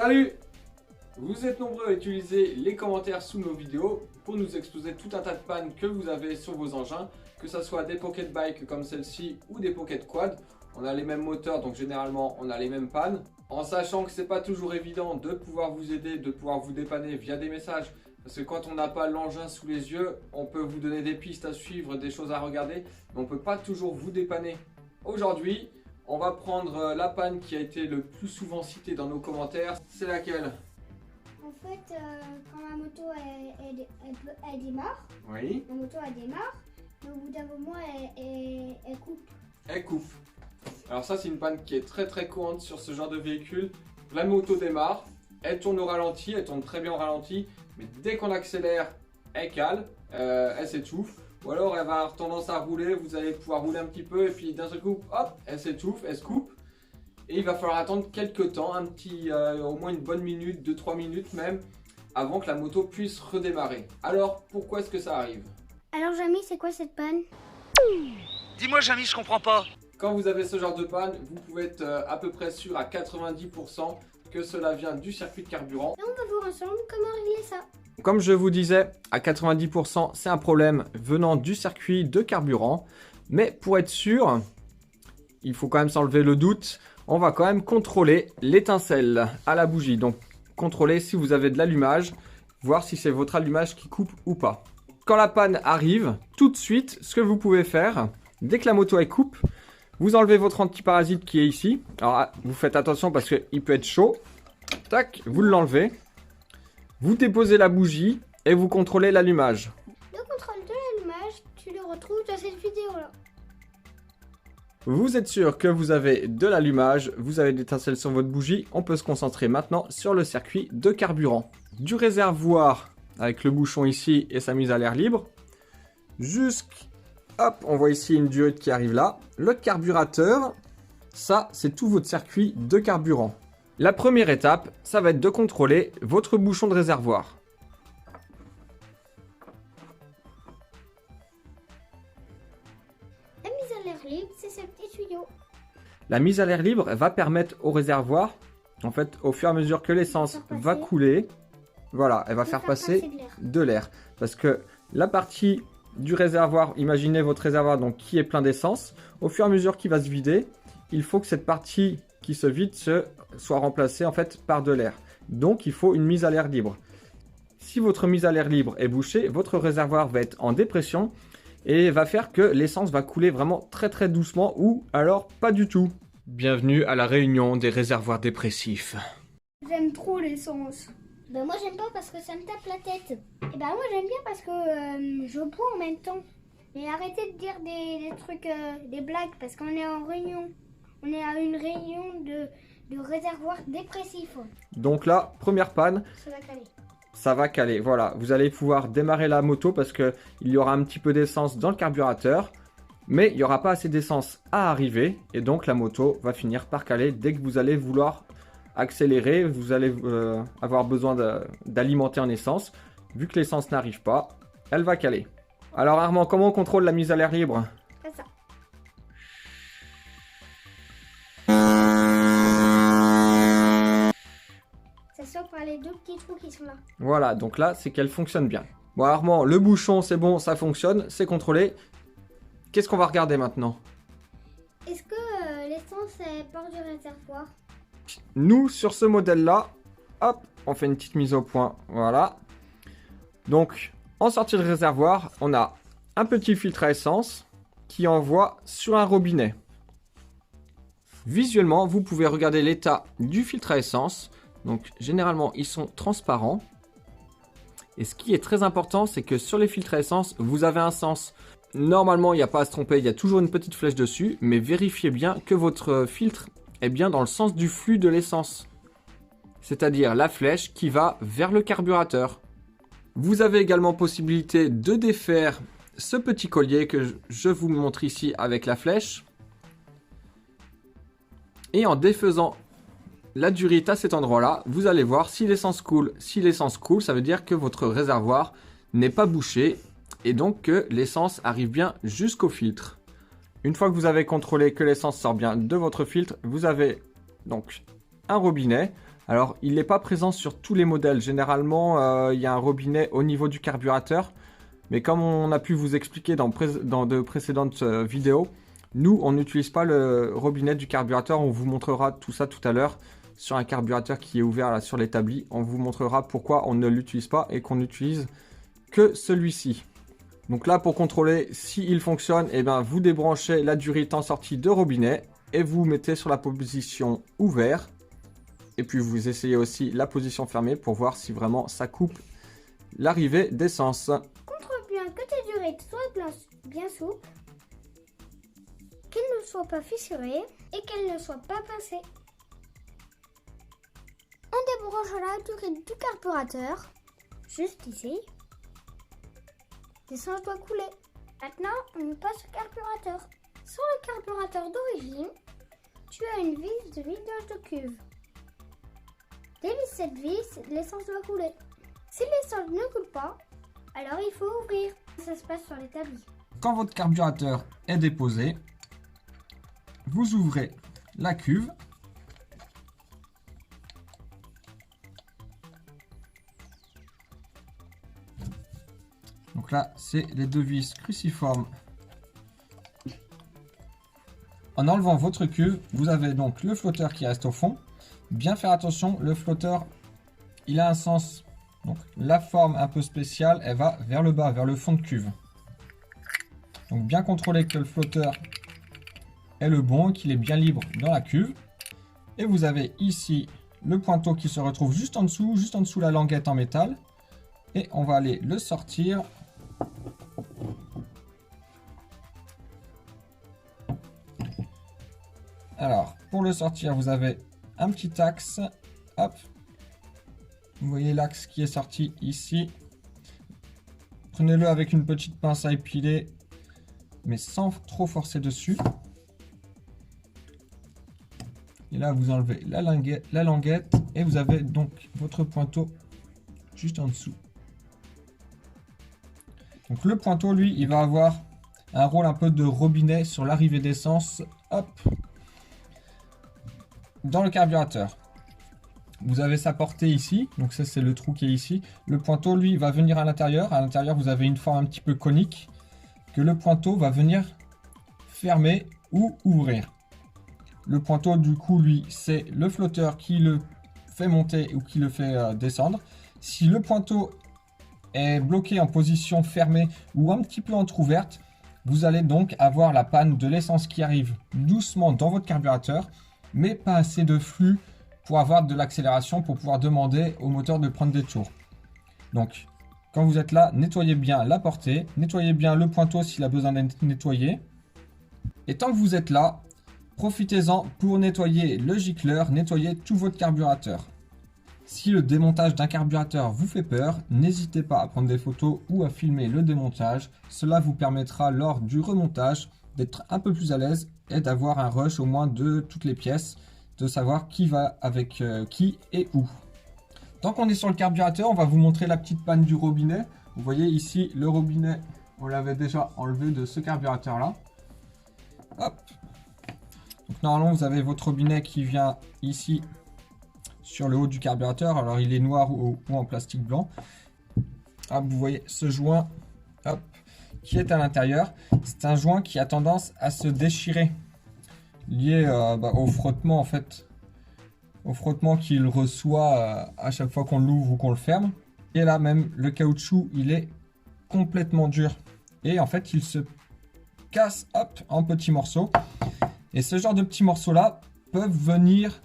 Salut! Vous êtes nombreux à utiliser les commentaires sous nos vidéos pour nous exposer tout un tas de pannes que vous avez sur vos engins, que ce soit des pocket bikes comme celle-ci ou des pocket quad. On a les mêmes moteurs, donc généralement on a les mêmes pannes. En sachant que c'est pas toujours évident de pouvoir vous aider, de pouvoir vous dépanner via des messages. Parce que quand on n'a pas l'engin sous les yeux, on peut vous donner des pistes à suivre, des choses à regarder, mais on ne peut pas toujours vous dépanner. Aujourd'hui, on va prendre la panne qui a été le plus souvent citée dans nos commentaires. C'est laquelle? En fait, quand la moto elle démarre, Oui. la moto elle démarre, mais au bout d'un moment elle coupe. Elle coupe. Alors ça, c'est une panne qui est très courante sur ce genre de véhicule. La moto démarre, elle tourne au ralenti, elle tourne très bien au ralenti, mais dès qu'on accélère, elle cale, elle s'étouffe. Ou alors elle va avoir tendance à rouler, vous allez pouvoir rouler un petit peu et puis d'un seul coup, hop, elle s'étouffe, elle se coupe. Et il va falloir attendre quelques temps, au moins une bonne minute, 2-3 minutes même, avant que la moto puisse redémarrer. Alors, pourquoi est-ce que ça arrive? Alors Jamy, c'est quoi cette panne? Dis-moi Jamy, je comprends pas. Quand vous avez ce genre de panne, vous pouvez être à peu près sûr à 90% que cela vient du circuit de carburant. Et on va voir ensemble comment régler ça. Comme je vous disais, à 90%, c'est un problème venant du circuit de carburant. Mais pour être sûr, il faut quand même s'enlever le doute. On va quand même contrôler l'étincelle à la bougie. Donc, contrôler si vous avez de l'allumage, voir si c'est votre allumage qui coupe ou pas. Quand la panne arrive, tout de suite, ce que vous pouvez faire, dès que la moto elle coupe, vous enlevez votre antiparasite qui est ici. Alors, vous faites attention parce qu'il peut être chaud. Tac, vous l'enlevez. Vous déposez la bougie et vous contrôlez l'allumage. Le contrôle de l'allumage, tu le retrouves dans cette vidéo-là. Vous êtes sûr que vous avez de l'allumage, vous avez l'étincelle sur votre bougie. On peut se concentrer maintenant sur le circuit de carburant. Du réservoir avec le bouchon ici et sa mise à l'air libre. Hop, on voit ici une diode qui arrive là. Le carburateur, ça c'est tout votre circuit de carburant. La première étape, ça va être de contrôler votre bouchon de réservoir. La mise à l'air libre, c'est ce petit tuyau. La mise à l'air libre va permettre au réservoir, en fait, au fur et à mesure que l'essence va couler, voilà, elle va faire passer de l'air. Parce que la partie du réservoir, imaginez votre réservoir donc, qui est plein d'essence, au fur et à mesure qu'il va se vider, il faut que cette partie qui se vide soit remplacée en fait par de l'air. Donc il faut une mise à l'air libre. Si votre mise à l'air libre est bouchée, votre réservoir va être en dépression et va faire que l'essence va couler vraiment très doucement ou alors pas du tout. Bienvenue à la réunion des réservoirs dépressifs. J'aime trop l'essence. Ben moi j'aime pas parce que ça me tape la tête. Et ben moi j'aime bien parce que je bois en même temps. Mais arrêtez de dire des trucs, des blagues parce qu'on est en réunion. On est à une réunion de réservoirs dépressifs. Donc là, première panne. Ça va caler. Ça va caler, voilà. Vous allez pouvoir démarrer la moto parce qu'il y aura un petit peu d'essence dans le carburateur. Mais il n'y aura pas assez d'essence à arriver. Et donc la moto va finir par caler dès que vous allez vouloir accélérer. Vous allez avoir besoin d'alimenter en essence. Vu que l'essence n'arrive pas, elle va caler. Alors Armand, comment on contrôle la mise à l'air libre? Comme ça. Ça sort par les deux petits trous qui sont là. Voilà, donc là, c'est qu'elle fonctionne bien. Bon Armand, le bouchon, c'est bon, ça fonctionne, c'est contrôlé. Qu'est-ce qu'on va regarder maintenant? Est-ce que l'essence part du réservoir? Nous, sur ce modèle-là, hop, on fait une petite mise au point, voilà. Donc, en sortie de réservoir, on a un petit filtre à essence qui envoie sur un robinet. Visuellement, vous pouvez regarder l'état du filtre à essence. Donc, généralement, ils sont transparents. Et ce qui est très important, c'est que sur les filtres à essence, vous avez un sens. Normalement, il n'y a pas à se tromper, il y a toujours une petite flèche dessus, mais vérifiez bien que votre filtre est bien dans le sens du flux de l'essence. C'est-à-dire la flèche qui va vers le carburateur. Vous avez également possibilité de défaire ce petit collier que je vous montre ici avec la flèche. Et en défaisant la durite à cet endroit-là, vous allez voir si l'essence coule. Si l'essence coule, ça veut dire que votre réservoir n'est pas bouché et donc que l'essence arrive bien jusqu'au filtre. Une fois que vous avez contrôlé que l'essence sort bien de votre filtre, vous avez donc un robinet Alors, il n'est pas présent sur tous les modèles. Généralement, il y a un robinet au niveau du carburateur. Mais comme on a pu vous expliquer dans de précédentes vidéos, nous, on n'utilise pas le robinet du carburateur. On vous montrera tout ça tout à l'heure sur un carburateur qui est ouvert là, sur l'établi. On vous montrera pourquoi on ne l'utilise pas et qu'on n'utilise que celui-ci. Donc là, pour contrôler s'il fonctionne, eh ben, vous débranchez la durite en sortie de robinet et vous mettez sur la position ouvert. Et puis vous essayez aussi la position fermée pour voir si vraiment ça coupe l'arrivée d'essence. Contrôle bien que tes durites soient bien souples, qu'elles ne soient pas fissurées et qu'elles ne soient pas pincées. On débranche la durite du carburateur, juste ici. L'essence doit couler. Maintenant, on passe au carburateur. Sur le carburateur d'origine, tu as une vis de vidage de cuve. Dévisse cette vis, l'essence doit couler. Si l'essence ne coule pas, alors il faut ouvrir. Ça se passe sur l'établi. Quand votre carburateur est déposé, vous ouvrez la cuve. Donc là, c'est les deux vis cruciformes. En enlevant votre cuve, vous avez donc le flotteur qui reste au fond. Bien faire attention, le flotteur, il a un sens. Donc la forme un peu spéciale, elle va vers le bas, vers le fond de cuve. Donc bien contrôler que le flotteur est le bon, qu'il est bien libre dans la cuve. Et vous avez ici le pointeau qui se retrouve juste en dessous la languette en métal. Et on va aller le sortir. Alors, pour le sortir, vous avez un petit axe. Hop. Vous voyez l'axe qui est sorti ici. Prenez-le avec une petite pince à épiler, mais sans trop forcer dessus. Et là, vous enlevez la languette et vous avez donc votre pointeau juste en dessous. Donc le pointeau, lui, il va avoir un rôle un peu de robinet sur l'arrivée d'essence. Hop. Dans le carburateur, vous avez sa portée ici, donc ça c'est le trou qui est ici. Le pointeau, lui, va venir à l'intérieur. À l'intérieur, vous avez une forme un petit peu conique que le pointeau va venir fermer ou ouvrir. Le pointeau, du coup, lui, c'est le flotteur qui le fait monter ou qui le fait descendre. Si le pointeau est bloqué en position fermée ou un petit peu entrouverte, vous allez donc avoir la panne de l'essence qui arrive doucement dans votre carburateur, mais pas assez de flux pour avoir de l'accélération pour pouvoir demander au moteur de prendre des tours. Donc, quand vous êtes là, nettoyez bien la portée, nettoyez bien le pointeau s'il a besoin d'être nettoyé. Et tant que vous êtes là, profitez-en pour nettoyer le gicleur, nettoyer tout votre carburateur. Si le démontage d'un carburateur vous fait peur, n'hésitez pas à prendre des photos ou à filmer le démontage. Cela vous permettra lors du remontage d'être un peu plus à l'aise et d'avoir un rush au moins de toutes les pièces, de savoir qui va avec qui et où. Tant qu'on est sur le carburateur, on va vous montrer la petite panne du robinet. Vous voyez ici le robinet, on l'avait déjà enlevé de ce carburateur là. Hop. Donc normalement vous avez votre robinet qui vient ici sur le haut du carburateur. Alors il est noir ou en plastique blanc. Hop, vous voyez ce joint, hop, qui est à l'intérieur. C'est un joint qui a tendance à se déchirer, lié au frottement en fait, au frottement qu'il reçoit à chaque fois qu'on l'ouvre ou qu'on le ferme. Et là même le caoutchouc, il est complètement dur et en fait il se casse, hop, en petits morceaux. Et ce genre de petits morceaux là peuvent venir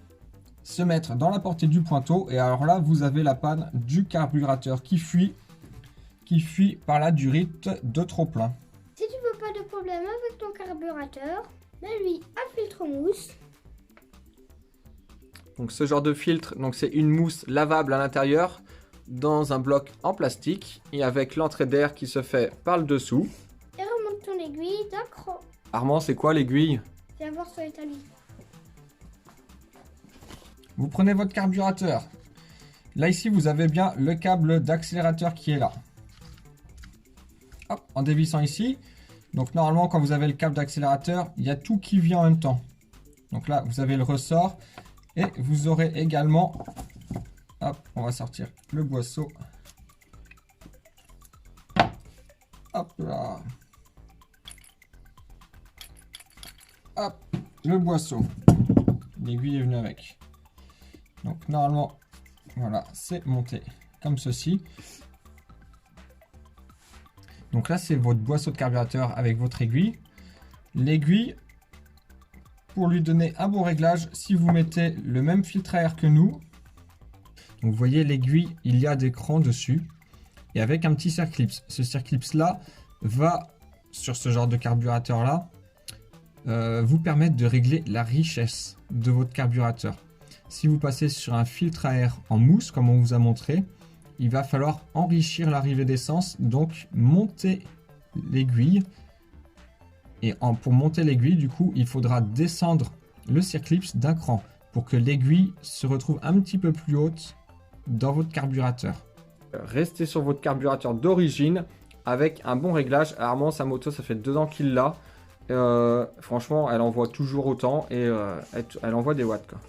se mettre dans la portée du pointeau, et alors là vous avez la panne du carburateur qui fuit par la durite de trop plein. Si tu veux pas de problème avec ton carburateur, mets-lui un filtre mousse. Donc ce genre de filtre, donc c'est une mousse lavable à l'intérieur dans un bloc en plastique et avec l'entrée d'air qui se fait par le dessous. Et remonte ton aiguille d'un cran. Armand, c'est quoi l'aiguille? Viens voir sur l'établi. Vous prenez votre carburateur. Là ici vous avez bien le câble d'accélérateur qui est là. Hop, en dévissant ici. Donc normalement quand vous avez le câble d'accélérateur, il y a tout qui vient en même temps. Donc là vous avez le ressort et vous aurez également Hop, on va sortir le boisseau. Hop là. Hop, le boisseau. L'aiguille est venue avec. Donc normalement, voilà, c'est monté comme ceci. Donc là, c'est votre boisseau de carburateur avec votre aiguille. L'aiguille, pour lui donner un bon réglage, si vous mettez le même filtre à air que nous, donc vous voyez l'aiguille, il y a des crans dessus et avec un petit circlips. Ce circlips là va, sur ce genre de carburateur là, vous permettre de régler la richesse de votre carburateur. Si vous passez sur un filtre à air en mousse, comme on vous a montré, il va falloir enrichir l'arrivée d'essence, donc monter l'aiguille. Et pour monter l'aiguille, du coup, il faudra descendre le circlips d'un cran pour que l'aiguille se retrouve un petit peu plus haute dans votre carburateur. Restez sur votre carburateur d'origine avec un bon réglage. Armand, sa moto, ça fait 2 ans qu'il l'a. Franchement, elle envoie toujours autant et elle envoie des watts, quoi.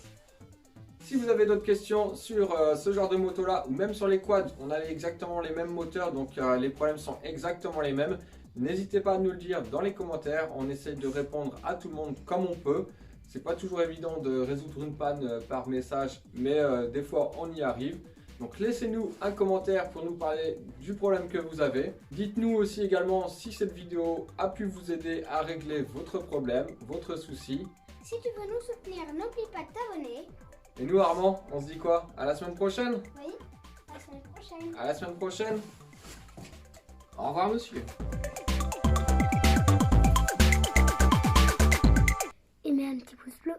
Si vous avez d'autres questions sur ce genre de moto là ou même sur les quads, on a exactement les mêmes moteurs, donc les problèmes sont exactement les mêmes. N'hésitez pas à nous le dire dans les commentaires, on essaie de répondre à tout le monde comme on peut. C'est pas toujours évident de résoudre une panne par message, mais des fois on y arrive. Donc laissez-nous un commentaire pour nous parler du problème que vous avez. Dites-nous aussi également si cette vidéo a pu vous aider à régler votre problème, votre souci. Si tu veux nous soutenir, n'oublie pas de t'abonner. Et nous Armand, on se dit quoi? À la semaine prochaine? Oui, à la semaine prochaine. À la semaine prochaine. Au revoir monsieur. Et mets un petit pouce bleu.